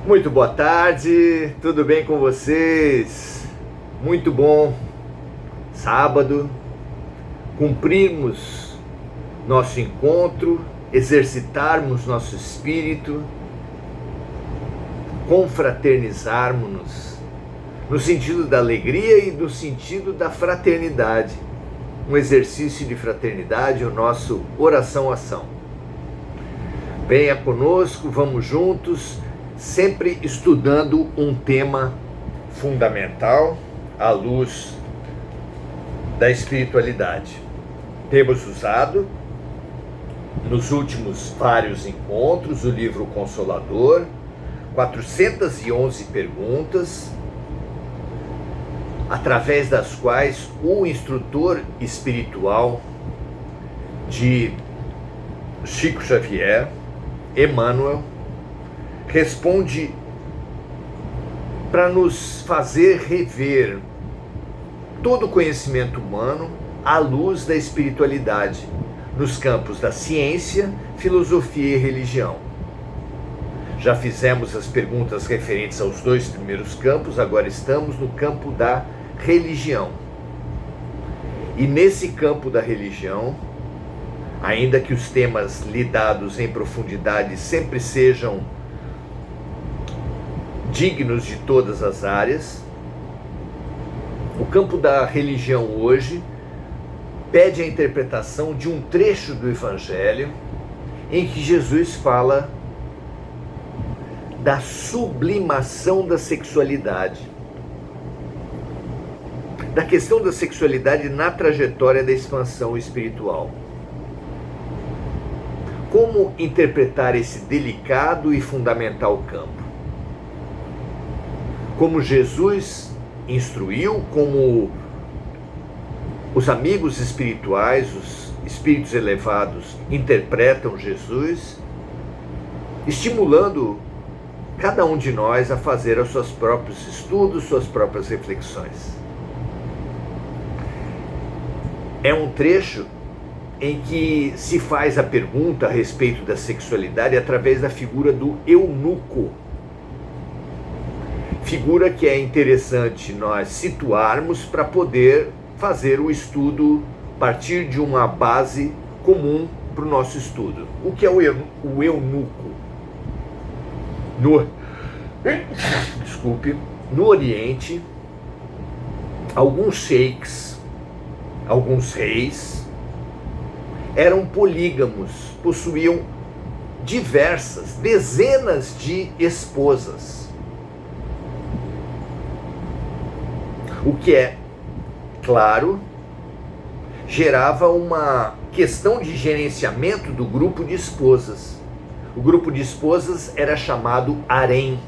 Muito boa tarde, tudo bem com vocês? Muito bom sábado, cumprirmos nosso encontro, exercitarmos nosso espírito, confraternizarmos-nos no sentido da alegria e no sentido da fraternidade. Um exercício de fraternidade, o nosso oração-ação. Venha conosco, vamos juntos, sempre estudando um tema fundamental à luz da espiritualidade. Temos usado nos últimos vários encontros o livro Consolador, 411 perguntas, através das quais o instrutor espiritual de Chico Xavier, Emmanuel, responde para nos fazer rever todo o conhecimento humano à luz da espiritualidade, nos campos da ciência, filosofia e religião. Já fizemos as perguntas referentes aos dois primeiros campos, agora estamos no campo da religião. E nesse campo da religião, ainda que os temas lidados em profundidade sempre sejam dignos de todas as áreas, o campo da religião hoje pede a interpretação de um trecho do Evangelho em que Jesus fala da sublimação da sexualidade, da questão da sexualidade na trajetória da expansão espiritual. Como interpretar esse delicado e fundamental campo? Como Jesus instruiu, como os amigos espirituais, os espíritos elevados interpretam Jesus, estimulando cada um de nós a fazer os seus próprios estudos, suas próprias reflexões. É um trecho em que se faz a pergunta a respeito da sexualidade através da figura do eunuco. Figura que é interessante nós situarmos para poder fazer o estudo a partir de uma base comum para o nosso estudo. O que é o eunuco? No Oriente, alguns sheiks, alguns reis, eram polígamos, possuíam dezenas de esposas. O que é, claro, gerava uma questão de gerenciamento do grupo de esposas. O grupo de esposas era chamado harém.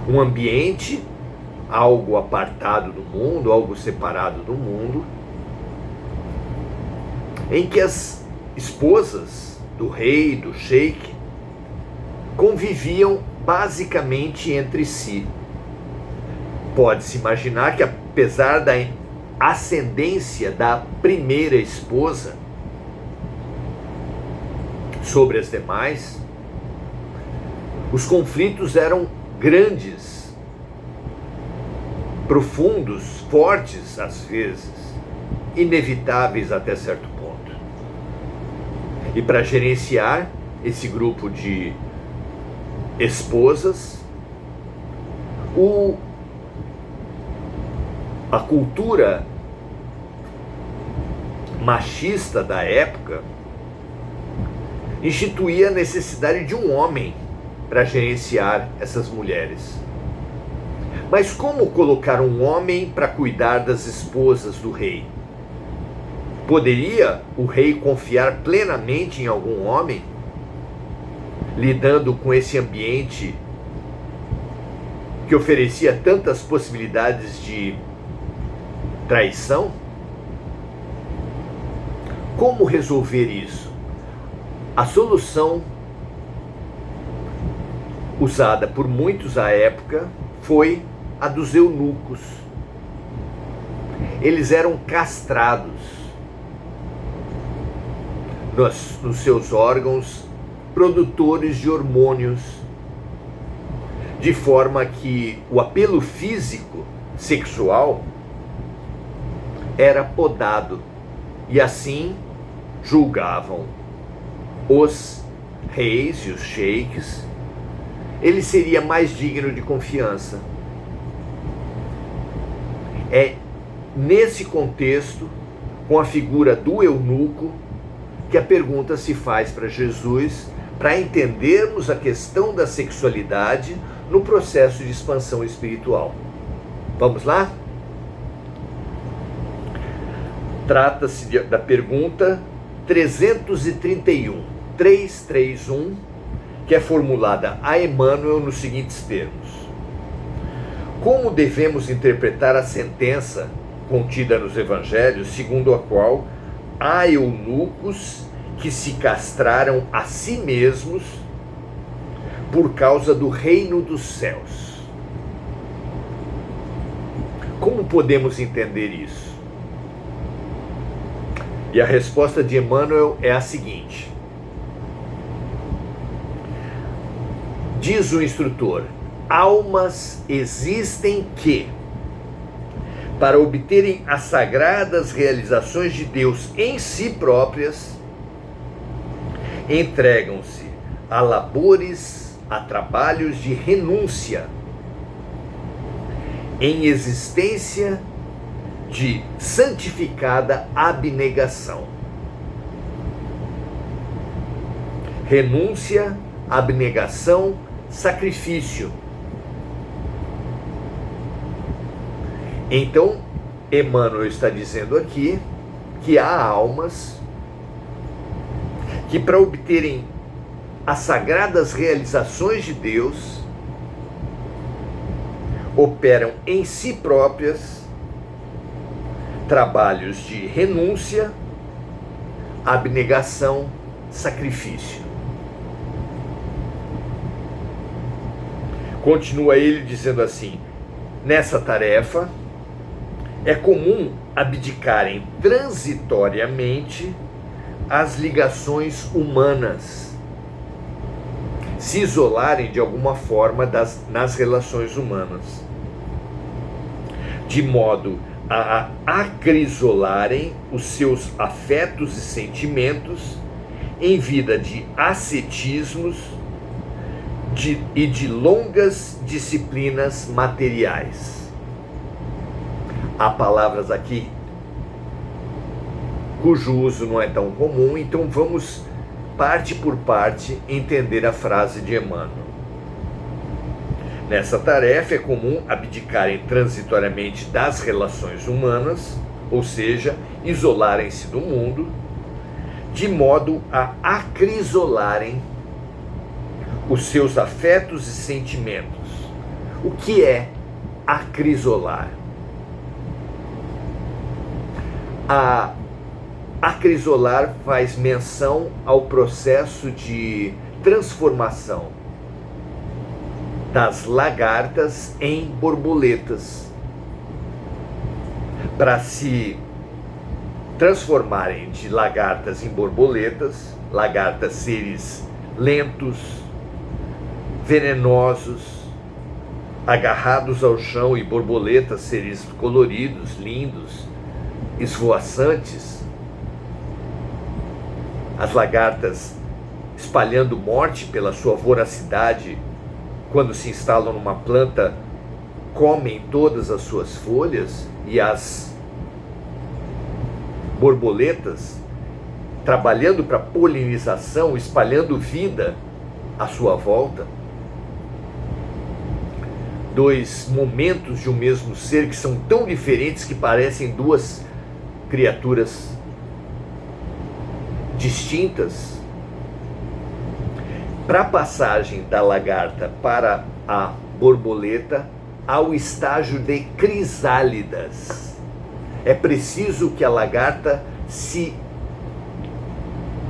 Um ambiente, algo apartado do mundo, algo separado do mundo, em que as esposas do rei, do sheik, conviviam basicamente entre si. Pode-se imaginar que, apesar da ascendência da primeira esposa sobre as demais, os conflitos eram grandes, profundos, fortes às vezes, inevitáveis até certo ponto. E para gerenciar esse grupo de esposas, a cultura machista da época instituía a necessidade de um homem para gerenciar essas mulheres. Mas como colocar um homem para cuidar das esposas do rei? Poderia o rei confiar plenamente em algum homem, lidando com esse ambiente que oferecia tantas possibilidades de traição? Como resolver isso? A solução usada por muitos à época foi a dos eunucos. Eles eram castrados nos seus órgãos produtores de hormônios de forma que o apelo físico, sexual, era podado, e assim julgavam os reis e os sheiks, ele seria mais digno de confiança. É nesse contexto, com a figura do eunuco, que a pergunta se faz para Jesus, para entendermos a questão da sexualidade no processo de expansão espiritual. Vamos lá? Trata-se da pergunta 331, que é formulada a Emmanuel nos seguintes termos: como devemos interpretar a sentença contida nos evangelhos, segundo a qual há eunucos que se castraram a si mesmos por causa do reino dos céus? Como podemos entender isso? E a resposta de Emmanuel é a seguinte: diz o instrutor, almas existem que, para obterem as sagradas realizações de Deus em si próprias, entregam-se a labores, a trabalhos de renúncia, em existência de santificada abnegação. Renúncia, abnegação, sacrifício. Então, Emmanuel está dizendo aqui que há almas que, para obterem as sagradas realizações de Deus, operam em si próprias trabalhos de renúncia, abnegação, sacrifício. Continua ele dizendo assim: nessa tarefa é comum abdicarem transitoriamente as ligações humanas, se isolarem de alguma forma nas relações humanas, de modo a acrisolarem os seus afetos e sentimentos em vida de ascetismos e de longas disciplinas materiais. Há palavras aqui cujo uso não é tão comum, então vamos, parte por parte, entender a frase de Emmanuel. Nessa tarefa é comum abdicarem transitoriamente das relações humanas, ou seja, isolarem-se do mundo, de modo a acrisolarem os seus afetos e sentimentos. O que é acrisolar? A acrisolar faz menção ao processo de transformação das lagartas em borboletas, para se transformarem de lagartas em borboletas, lagartas seres lentos, venenosos, agarrados ao chão, e borboletas seres coloridos, lindos, esvoaçantes. As lagartas espalhando morte pela sua voracidade, quando se instalam numa planta, comem todas as suas folhas, e as borboletas, trabalhando para polinização, espalhando vida à sua volta. Dois momentos de um mesmo ser que são tão diferentes que parecem duas criaturas distintas. Para a passagem da lagarta para a borboleta, há o estágio de crisálidas. É preciso que a lagarta se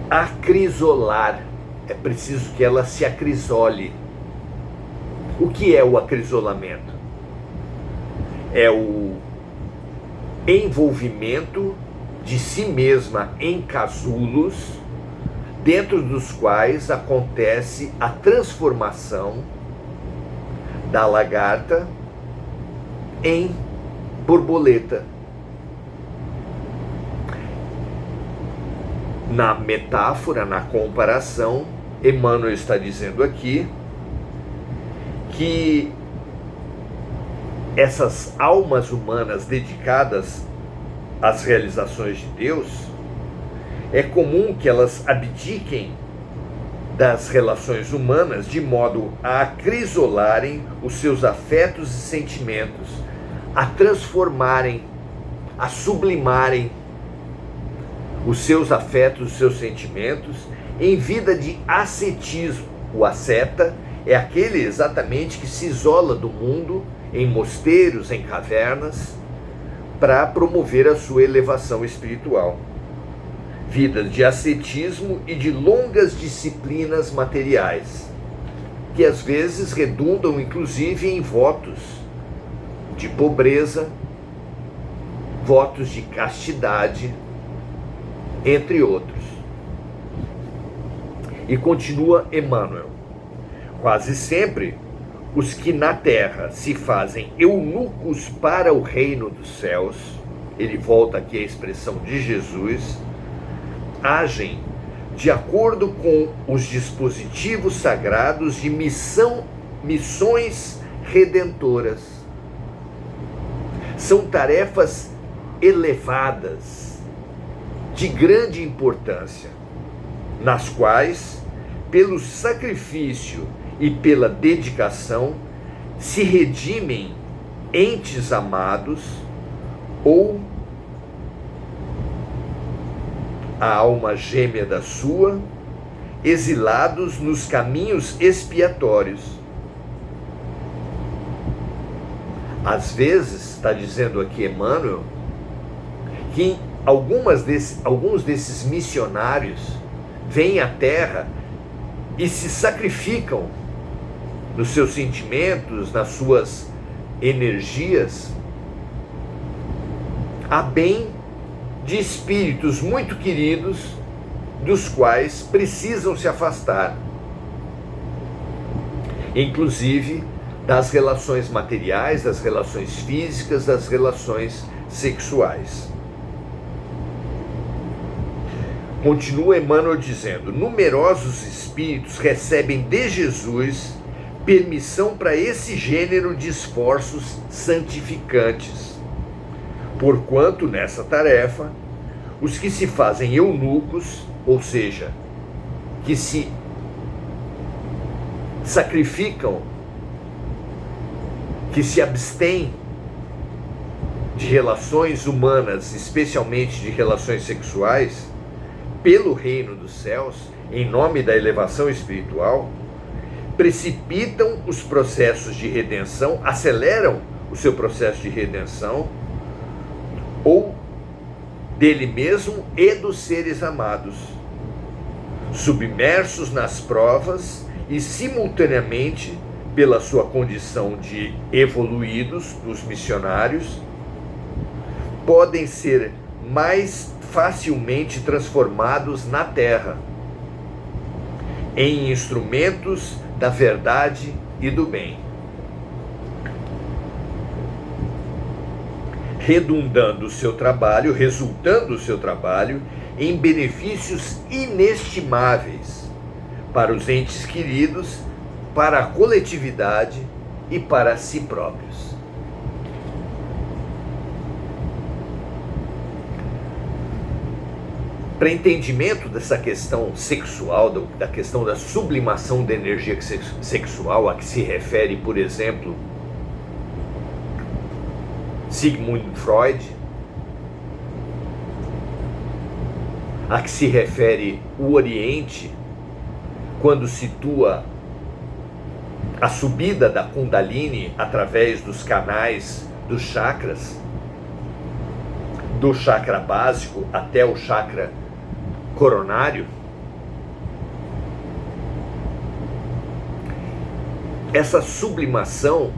acrisolar, é preciso que ela se acrisole. O que é o acrisolamento? É o envolvimento de si mesma em casulos, dentro dos quais acontece a transformação da lagarta em borboleta. Na metáfora, na comparação, Emmanuel está dizendo aqui que essas almas humanas dedicadas às realizações de Deus, é comum que elas abdiquem das relações humanas de modo a acrisolarem os seus afetos e sentimentos, a transformarem, a sublimarem os seus afetos, os seus sentimentos em vida de ascetismo. O asceta é aquele exatamente que se isola do mundo em mosteiros, em cavernas, para promover a sua elevação espiritual. Vidas de ascetismo e de longas disciplinas materiais, que às vezes redundam inclusive em votos de pobreza, votos de castidade, entre outros. E continua Emmanuel: quase sempre os que na terra se fazem eunucos para o reino dos céus, ele volta aqui à expressão de Jesus, agem de acordo com os dispositivos sagrados de missões redentoras. São tarefas elevadas, de grande importância, nas quais, pelo sacrifício e pela dedicação, se redimem entes amados ou a alma gêmea da sua, exilados nos caminhos expiatórios. Às vezes, está dizendo aqui Emmanuel, que alguns desses missionários vêm à Terra e se sacrificam nos seus sentimentos, nas suas energias, a bem de espíritos muito queridos, dos quais precisam se afastar, inclusive das relações materiais, das relações físicas, das relações sexuais. Continua Emmanuel dizendo: numerosos espíritos recebem de Jesus permissão para esse gênero de esforços santificantes, porquanto nessa tarefa os que se fazem eunucos, ou seja, que se sacrificam, que se abstêm de relações humanas, especialmente de relações sexuais, pelo reino dos céus, em nome da elevação espiritual, precipitam os processos de redenção, aceleram o seu processo de redenção, ou dele mesmo e dos seres amados, submersos nas provas e simultaneamente, pela sua condição de evoluídos, dos missionários, podem ser mais facilmente transformados na terra em instrumentos da verdade e do bem, resultando o seu trabalho em benefícios inestimáveis para os entes queridos, para a coletividade e para si próprios. Para entendimento dessa questão sexual, da questão da sublimação da energia sexual, a que se refere, por exemplo, Sigmund Freud, a que se refere o Oriente, quando situa a subida da Kundalini através dos canais dos chakras, do chakra básico até o chakra coronário. Essa sublimação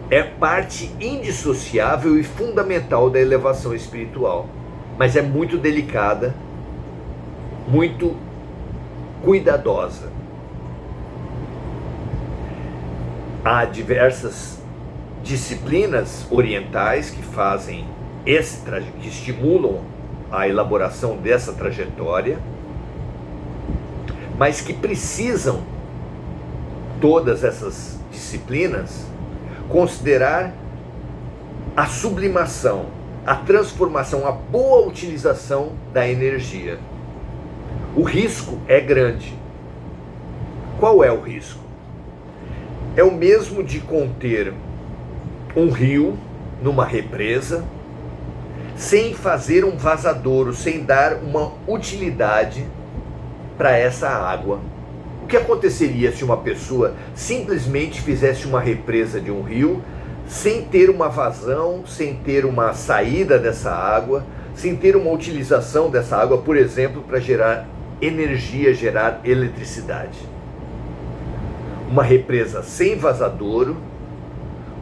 é parte indissociável e fundamental da elevação espiritual, mas é muito delicada, muito cuidadosa. Há diversas disciplinas orientais que fazem que estimulam a elaboração dessa trajetória, mas que precisam, todas essas disciplinas, considerar a sublimação, a transformação, a boa utilização da energia. O risco é grande. Qual é o risco? É o mesmo de conter um rio numa represa, sem fazer um vazadouro, sem dar uma utilidade para essa água. O que aconteceria se uma pessoa simplesmente fizesse uma represa de um rio, sem ter uma vazão, sem ter uma saída dessa água, sem ter uma utilização dessa água, por exemplo, para gerar energia, gerar eletricidade? Uma represa sem vazadouro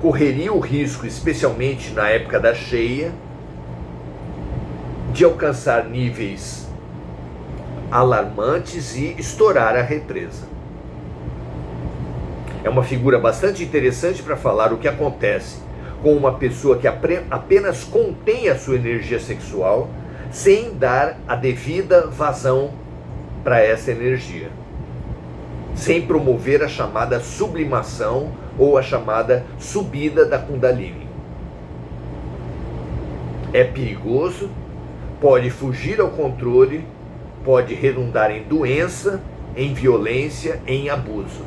correria o risco, especialmente na época da cheia, de alcançar níveis alarmantes e estourar a represa. É uma figura bastante interessante para falar o que acontece com uma pessoa que apenas contém a sua energia sexual sem dar a devida vazão para essa energia, sem promover a chamada sublimação ou a chamada subida da Kundalini. É perigoso, pode fugir ao controle, pode redundar em doença, em violência, em abuso.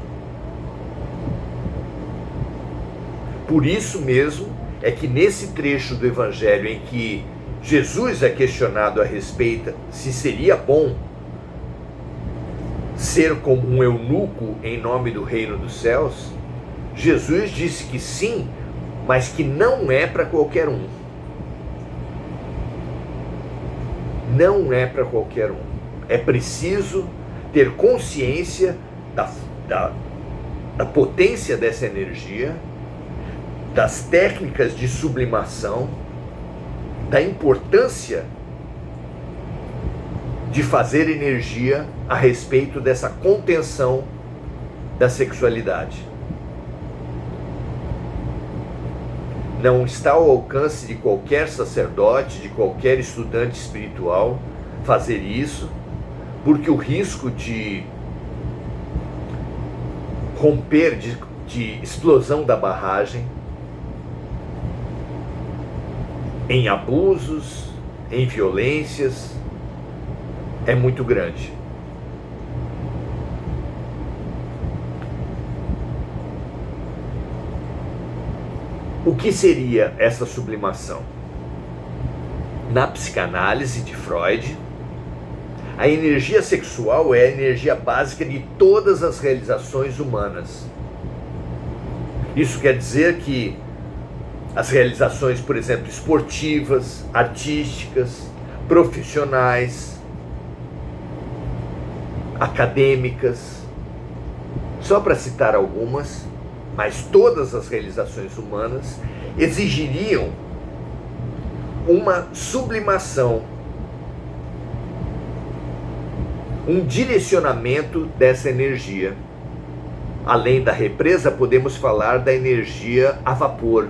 Por isso mesmo é que nesse trecho do Evangelho em que Jesus é questionado a respeito se seria bom ser como um eunuco em nome do reino dos céus, Jesus disse que sim, mas que não é para qualquer um. Não é para qualquer um. É preciso ter consciência da potência dessa energia, das técnicas de sublimação, da importância de fazer energia a respeito dessa contenção da sexualidade. Não está ao alcance de qualquer sacerdote, de qualquer estudante espiritual fazer isso, porque o risco de romper, de explosão da barragem, em abusos, em violências, é muito grande. O que seria essa sublimação? Na psicanálise de Freud, a energia sexual é a energia básica de todas as realizações humanas. Isso quer dizer que as realizações, por exemplo, esportivas, artísticas, profissionais, acadêmicas, só para citar algumas, mas todas as realizações humanas exigiriam uma sublimação, um direcionamento dessa energia. Além da represa, podemos falar da energia a vapor.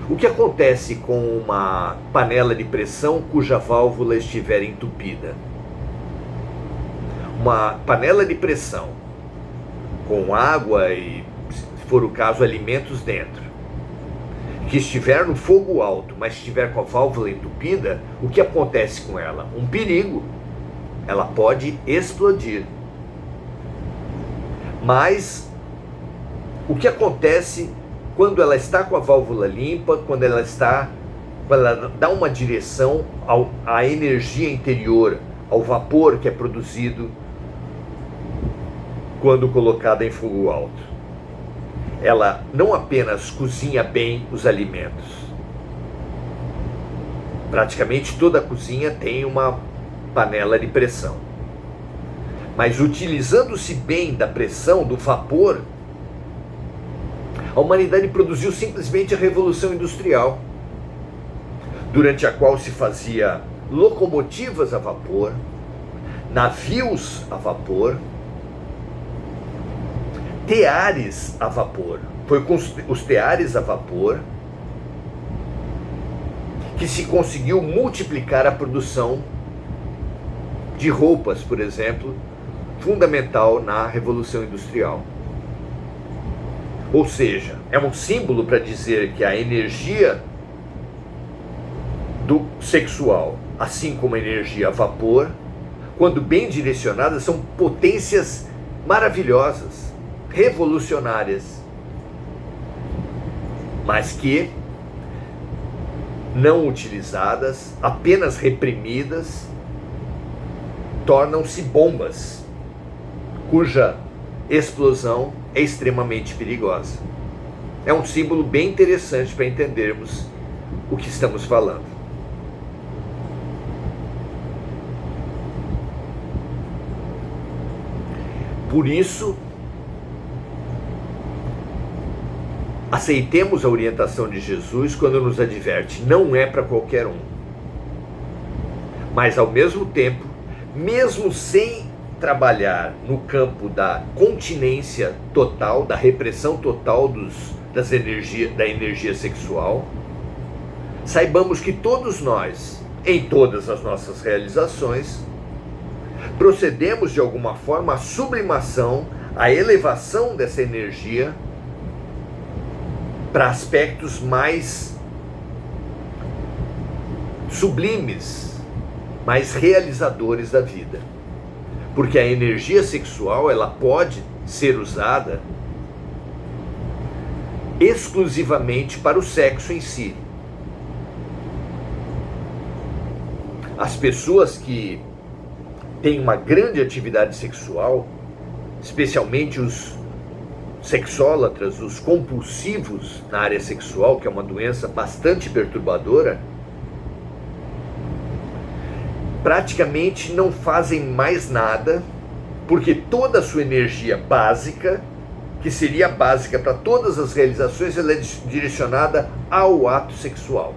O que acontece com uma panela de pressão cuja válvula estiver entupida? Uma panela de pressão com água e, se for o caso, alimentos dentro, que estiver no fogo alto, mas estiver com a válvula entupida, o que acontece com ela? Um perigo. Ela pode explodir. Mas o que acontece quando ela está com a válvula limpa, quando ela dá uma direção à energia interior, ao vapor que é produzido quando colocada em fogo alto? Ela não apenas cozinha bem os alimentos. Praticamente toda a cozinha tem uma panela de pressão. Mas utilizando-se bem da pressão, do vapor, a humanidade produziu simplesmente a Revolução Industrial, durante a qual se fazia locomotivas a vapor, navios a vapor, teares a vapor. Foi com os teares a vapor que se conseguiu multiplicar a produção de roupas, por exemplo, fundamental na Revolução Industrial. Ou seja, é um símbolo para dizer que a energia do sexual, assim como a energia a vapor, quando bem direcionadas, são potências maravilhosas, revolucionárias, mas que, não utilizadas, apenas reprimidas, tornam-se bombas, cuja explosão é extremamente perigosa. É um símbolo bem interessante para entendermos o que estamos falando. Por isso, aceitemos a orientação de Jesus quando nos adverte, não é para qualquer um. Mas ao mesmo tempo, mesmo sem trabalhar no campo da continência total, da repressão total da energia sexual, saibamos que todos nós, em todas as nossas realizações, procedemos de alguma forma à sublimação, à elevação dessa energia para aspectos mais sublimes, mais realizadores da vida. Porque a energia sexual, ela pode ser usada exclusivamente para o sexo em si. As pessoas que têm uma grande atividade sexual, especialmente os sexólatras, os compulsivos na área sexual, que é uma doença bastante perturbadora, praticamente não fazem mais nada, porque toda a sua energia básica, que seria básica para todas as realizações, ela é direcionada ao ato sexual.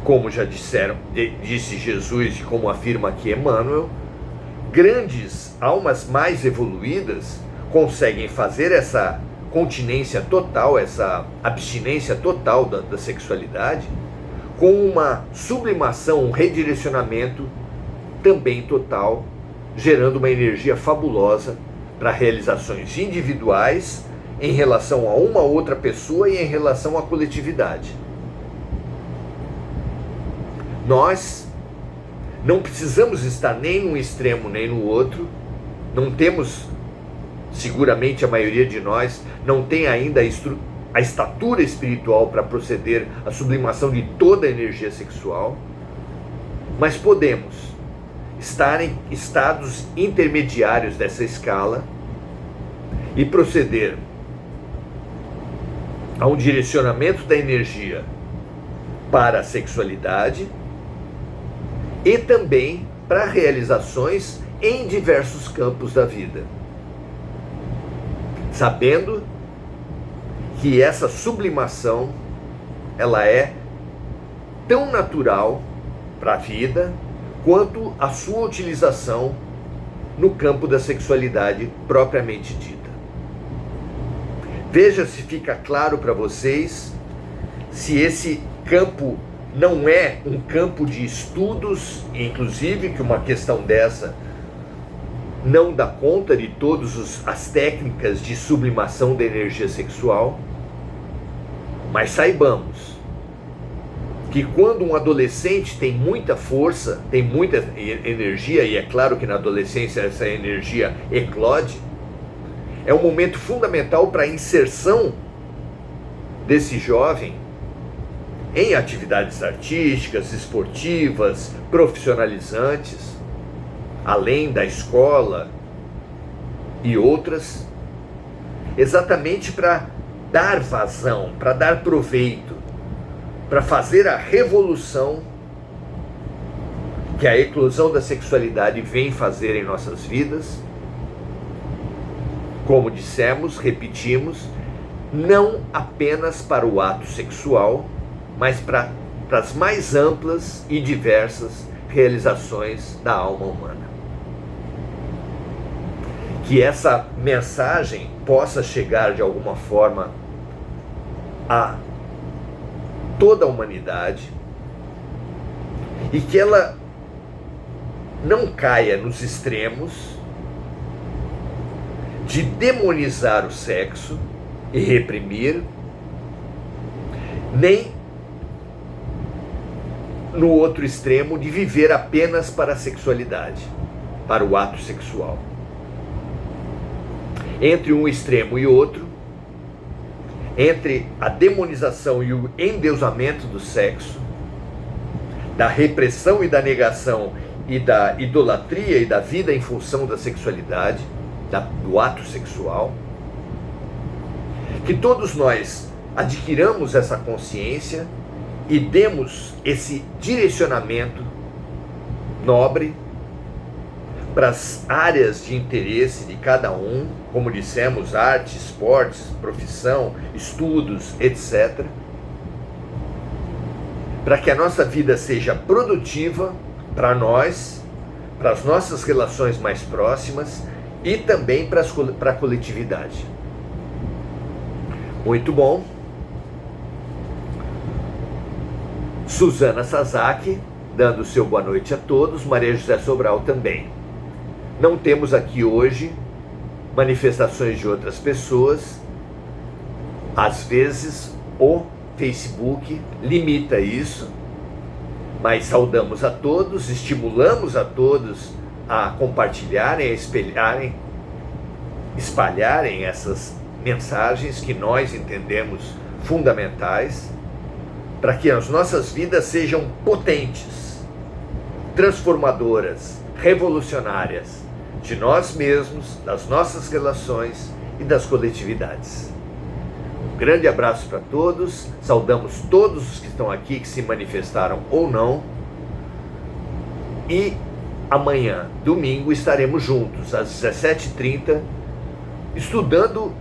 Como já disse Jesus e como afirma aqui Emmanuel, grandes almas mais evoluídas conseguem fazer essa continência total, essa abstinência total da sexualidade, com uma sublimação, um redirecionamento também total, gerando uma energia fabulosa para realizações individuais em relação a uma outra pessoa e em relação à coletividade. Nós não precisamos estar nem num extremo nem no outro, não temos, seguramente a maioria de nós, não tem ainda a estatura espiritual para proceder à sublimação de toda a energia sexual, mas podemos estar em estados intermediários dessa escala e proceder a um direcionamento da energia para a sexualidade e também para realizações em diversos campos da vida, sabendo que essa sublimação ela é tão natural para a vida quanto a sua utilização no campo da sexualidade propriamente dita. Veja se fica claro para vocês se esse campo não é um campo de estudos, inclusive que uma questão dessa não dá conta de todas as técnicas de sublimação da energia sexual, mas saibamos que quando um adolescente tem muita força, tem muita energia, e é claro que na adolescência essa energia eclode, é um momento fundamental para a inserção desse jovem em atividades artísticas, esportivas, profissionalizantes, além da escola e outras, exatamente para dar vazão, para dar proveito, para fazer a revolução que a eclosão da sexualidade vem fazer em nossas vidas. Como dissemos, repetimos, não apenas para o ato sexual, mas para as mais amplas e diversas realizações da alma humana. que essa mensagem possa chegar de alguma forma a toda a humanidade e que ela não caia nos extremos de demonizar o sexo e reprimir, nem no outro extremo de viver apenas para a sexualidade, para o ato sexual. Entre um extremo e outro, entre a demonização e o endeusamento do sexo, da repressão e da negação e da idolatria e da vida em função da sexualidade, do ato sexual, que todos nós adquiramos essa consciência e demos esse direcionamento nobre para as áreas de interesse de cada um, como dissemos, arte, esportes, profissão, estudos, etc., para que a nossa vida seja produtiva para nós, para as nossas relações mais próximas e também para a coletividade. Muito bom. Suzana Sasaki, dando seu boa noite a todos, Maria José Sobral também. Não temos aqui hoje manifestações de outras pessoas. Às vezes o Facebook limita isso, mas saudamos a todos, estimulamos a todos a compartilharem, a espalharem essas mensagens que nós entendemos fundamentais para que as nossas vidas sejam potentes, transformadoras, revolucionárias de nós mesmos, das nossas relações e das coletividades. Um grande abraço para todos, saudamos todos os que estão aqui, que se manifestaram ou não, e amanhã, domingo, estaremos juntos às 17h30, estudando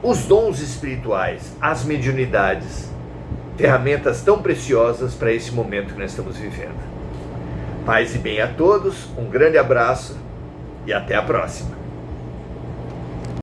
os dons espirituais, as mediunidades, ferramentas tão preciosas para esse momento que nós estamos vivendo. Paz e bem a todos, um grande abraço e até a próxima.